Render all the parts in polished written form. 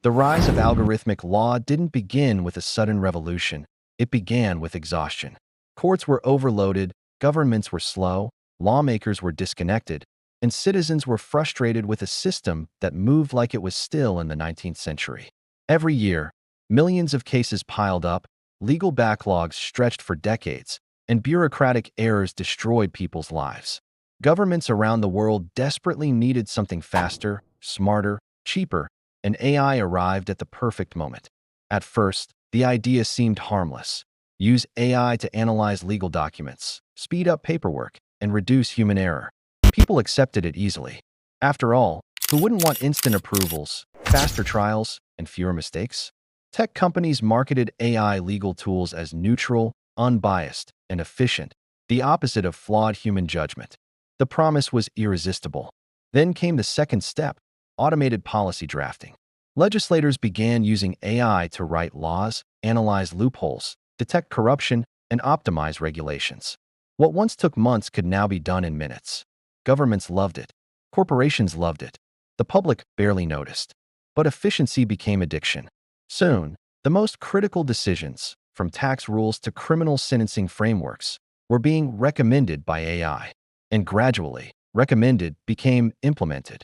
The rise of algorithmic law didn't begin with a sudden revolution. It began with exhaustion. Courts were overloaded, governments were slow, lawmakers were disconnected, and citizens were frustrated with a system that moved like it was still in the 19th century. Every year, millions of cases piled up, legal backlogs stretched for decades, and bureaucratic errors destroyed people's lives. Governments around the world desperately needed something faster, smarter, cheaper, and AI arrived at the perfect moment. At first, the idea seemed harmless. Use AI to analyze legal documents, speed up paperwork, and reduce human error. People accepted it easily. After all, who wouldn't want instant approvals, faster trials, and fewer mistakes? Tech companies marketed AI legal tools as neutral, unbiased, and efficient, the opposite of flawed human judgment. The promise was irresistible. Then came the second step: automated policy drafting. Legislators began using AI to write laws, analyze loopholes, detect corruption, and optimize regulations. What once took months could now be done in minutes. Governments loved it. Corporations loved it. The public barely noticed. But efficiency became addiction. Soon, the most critical decisions, from tax rules to criminal sentencing frameworks, were being recommended by AI. And gradually, recommended became implemented.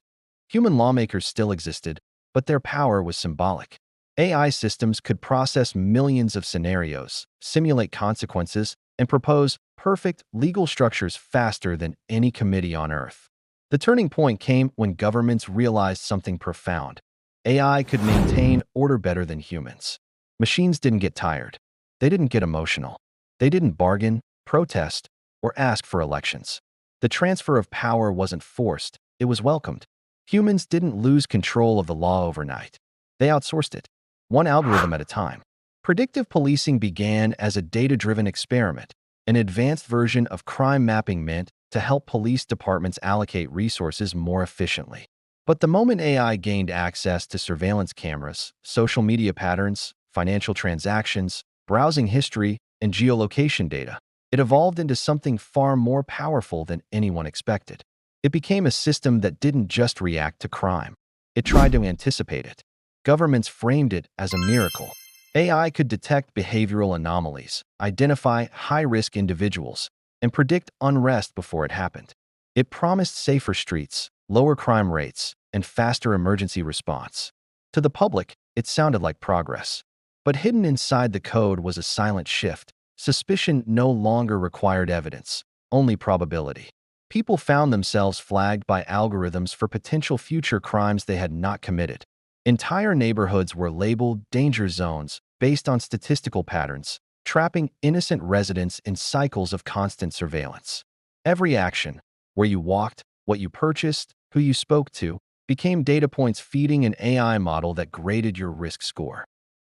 Human lawmakers still existed, but their power was symbolic. AI systems could process millions of scenarios, simulate consequences, and propose perfect legal structures faster than any committee on Earth. The turning point came when governments realized something profound. AI could maintain order better than humans. Machines didn't get tired. They didn't get emotional. They didn't bargain, protest, or ask for elections. The transfer of power wasn't forced, it was welcomed. Humans didn't lose control of the law overnight. They outsourced it, one algorithm at a time. Predictive policing began as a data-driven experiment, an advanced version of crime mapping meant to help police departments allocate resources more efficiently. But the moment AI gained access to surveillance cameras, social media patterns, financial transactions, browsing history, and geolocation data, it evolved into something far more powerful than anyone expected. It became a system that didn't just react to crime. It tried to anticipate it. Governments framed it as a miracle. AI could detect behavioral anomalies, identify high-risk individuals, and predict unrest before it happened. It promised safer streets, lower crime rates, and faster emergency response. To the public, it sounded like progress. But hidden inside the code was a silent shift. Suspicion no longer required evidence, only probability. People found themselves flagged by algorithms for potential future crimes they had not committed. Entire neighborhoods were labeled danger zones based on statistical patterns, trapping innocent residents in cycles of constant surveillance. Every action, where you walked, what you purchased, who you spoke to, became data points feeding an AI model that graded your risk score.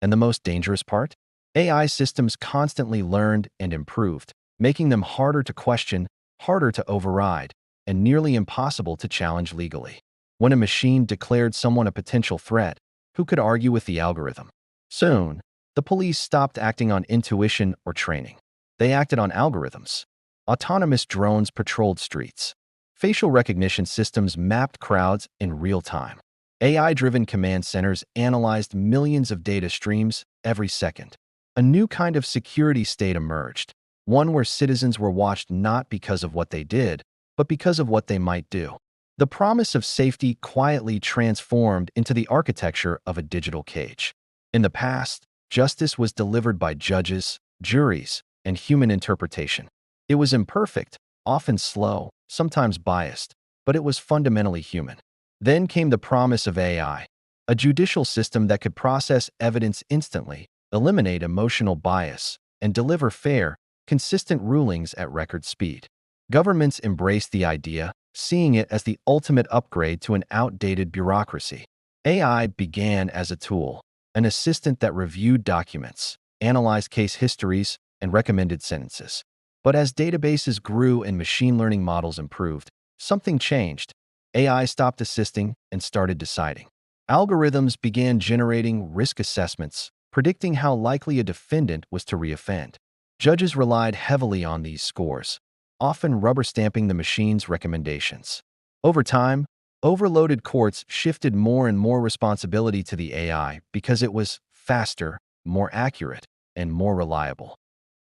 And the most dangerous part? AI systems constantly learned and improved, making them harder to question, harder to override, and nearly impossible to challenge legally. When a machine declared someone a potential threat, who could argue with the algorithm? Soon, the police stopped acting on intuition or training. They acted on algorithms. Autonomous drones patrolled streets. Facial recognition systems mapped crowds in real time. AI-driven command centers analyzed millions of data streams every second. A new kind of security state emerged, one where citizens were watched not because of what they did, but because of what they might do. The promise of safety quietly transformed into the architecture of a digital cage. In the past, justice was delivered by judges, juries, and human interpretation. It was imperfect, often slow, sometimes biased, but it was fundamentally human. Then came the promise of AI, a judicial system that could process evidence instantly, eliminate emotional bias, and deliver fair, consistent rulings at record speed. Governments embraced the idea, seeing it as the ultimate upgrade to an outdated bureaucracy. AI began as a tool, an assistant that reviewed documents, analyzed case histories, and recommended sentences. But as databases grew and machine learning models improved, something changed. AI stopped assisting and started deciding. Algorithms began generating risk assessments, predicting how likely a defendant was to reoffend. Judges relied heavily on these scores, often rubber-stamping the machine's recommendations. Over time, Overloaded courts shifted more and more responsibility to the AI because it was faster, more accurate, and more reliable.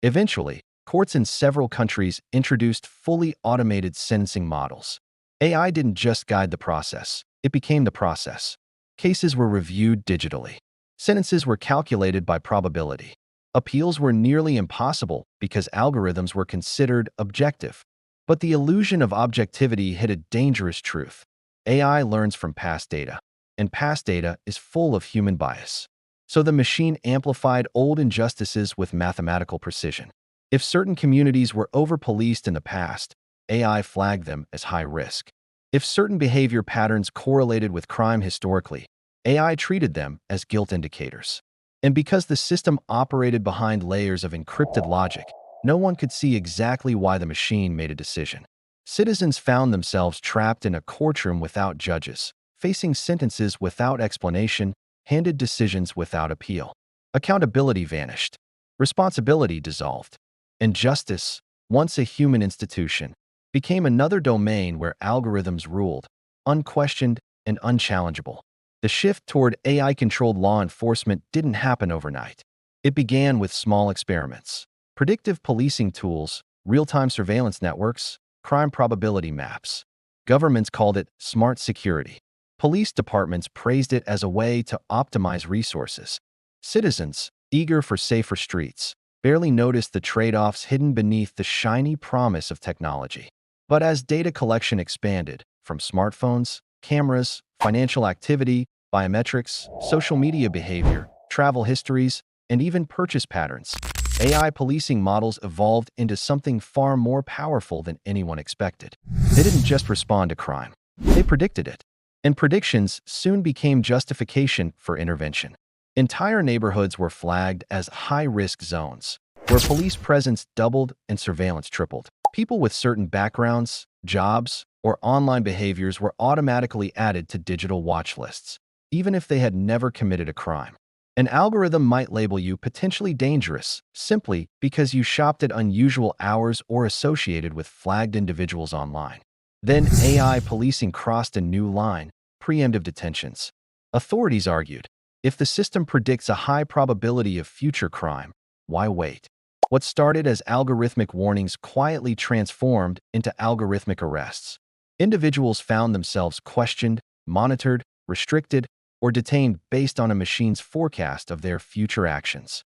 Eventually, courts in several countries introduced fully automated sentencing models. AI didn't just guide the process, it became the process. Cases were reviewed digitally. Sentences were calculated by probability. Appeals were nearly impossible because algorithms were considered objective. But the illusion of objectivity hid a dangerous truth. AI learns from past data, and past data is full of human bias. So the machine amplified old injustices with mathematical precision. If certain communities were over-policed in the past, AI flagged them as high risk. If certain behavior patterns correlated with crime historically, AI treated them as guilt indicators. And because the system operated behind layers of encrypted logic, no one could see exactly why the machine made a decision. Citizens found themselves trapped in a courtroom without judges, facing sentences without explanation, handed decisions without appeal. Accountability vanished. Responsibility dissolved. And justice, once a human institution, became another domain where algorithms ruled, unquestioned and unchallengeable. The shift toward AI-controlled law enforcement didn't happen overnight. It began with small experiments. Predictive policing tools, real-time surveillance networks, crime probability maps. Governments called it smart security. Police departments praised it as a way to optimize resources. Citizens, eager for safer streets, barely noticed the trade-offs hidden beneath the shiny promise of technology. But as data collection expanded, from smartphones, cameras, financial activity, biometrics, social media behavior, travel histories, and even purchase patterns, AI policing models evolved into something far more powerful than anyone expected. They didn't just respond to crime. They predicted it. And predictions soon became justification for intervention. Entire neighborhoods were flagged as high-risk zones, where police presence doubled and surveillance tripled. People with certain backgrounds, jobs, or online behaviors were automatically added to digital watch lists, even if they had never committed a crime. An algorithm might label you potentially dangerous simply because you shopped at unusual hours or associated with flagged individuals online. Then AI policing crossed a new line: preemptive detentions. Authorities argued, if the system predicts a high probability of future crime, why wait? What started as algorithmic warnings quietly transformed into algorithmic arrests. Individuals found themselves questioned, monitored, restricted, or detained based on a machine's forecast of their future actions.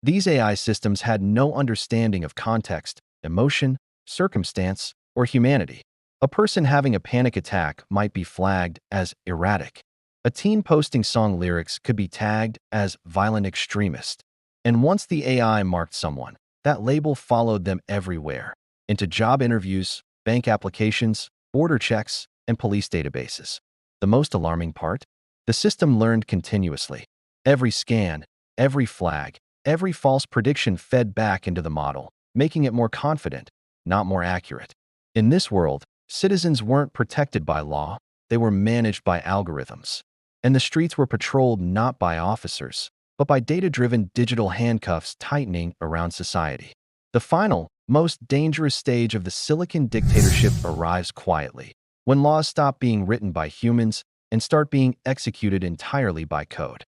These AI systems had no understanding of context, emotion, circumstance, or humanity. A person having a panic attack might be flagged as erratic. A teen posting song lyrics could be tagged as violent extremist. And once the AI marked someone, that label followed them everywhere, into job interviews, bank applications, border checks, and police databases. The most alarming part? The system learned continuously. Every scan, every flag, every false prediction fed back into the model, making it more confident, not more accurate. In this world, citizens weren't protected by law, they were managed by algorithms. And the streets were patrolled not by officers, but by data-driven digital handcuffs tightening around society. The final, most dangerous stage of the Silicon Dictatorship arrives quietly, when laws stop being written by humans and start being executed entirely by code.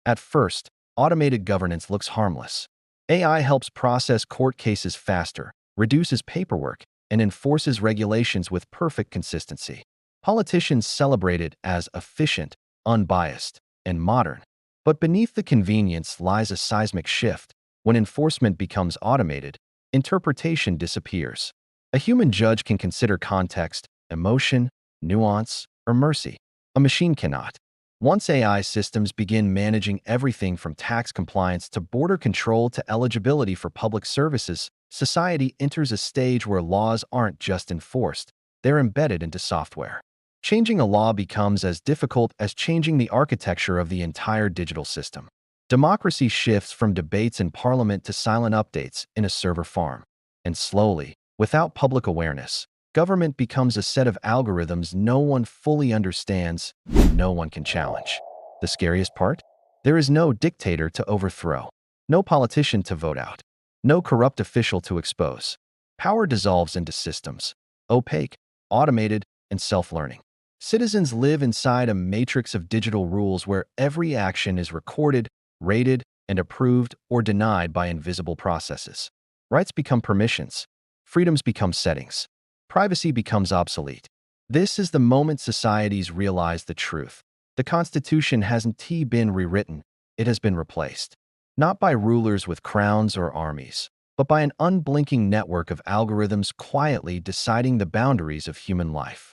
At first, automated governance looks harmless. AI helps process court cases faster, reduces paperwork, and enforces regulations with perfect consistency. Politicians celebrate it as efficient, unbiased, and modern. But beneath the convenience lies a seismic shift. When enforcement becomes automated, interpretation disappears. A human judge can consider context, emotion, nuance, or mercy. A machine cannot. Once AI systems begin managing everything from tax compliance to border control to eligibility for public services, society enters a stage where laws aren't just enforced, they're embedded into software. Changing a law becomes as difficult as changing the architecture of the entire digital system. Democracy shifts from debates in parliament to silent updates in a server farm. And slowly, without public awareness, government becomes a set of algorithms no one fully understands and no one can challenge. The scariest part? There is no dictator to overthrow, no politician to vote out, no corrupt official to expose. Power dissolves into systems, opaque, automated, and self-learning. Citizens live inside a matrix of digital rules where every action is recorded, rated, and approved or denied by invisible processes. Rights become permissions. Freedoms become settings. Privacy becomes obsolete. This is the moment societies realize the truth. The Constitution hasn't been rewritten, it has been replaced. Not by rulers with crowns or armies, but by an unblinking network of algorithms quietly deciding the boundaries of human life.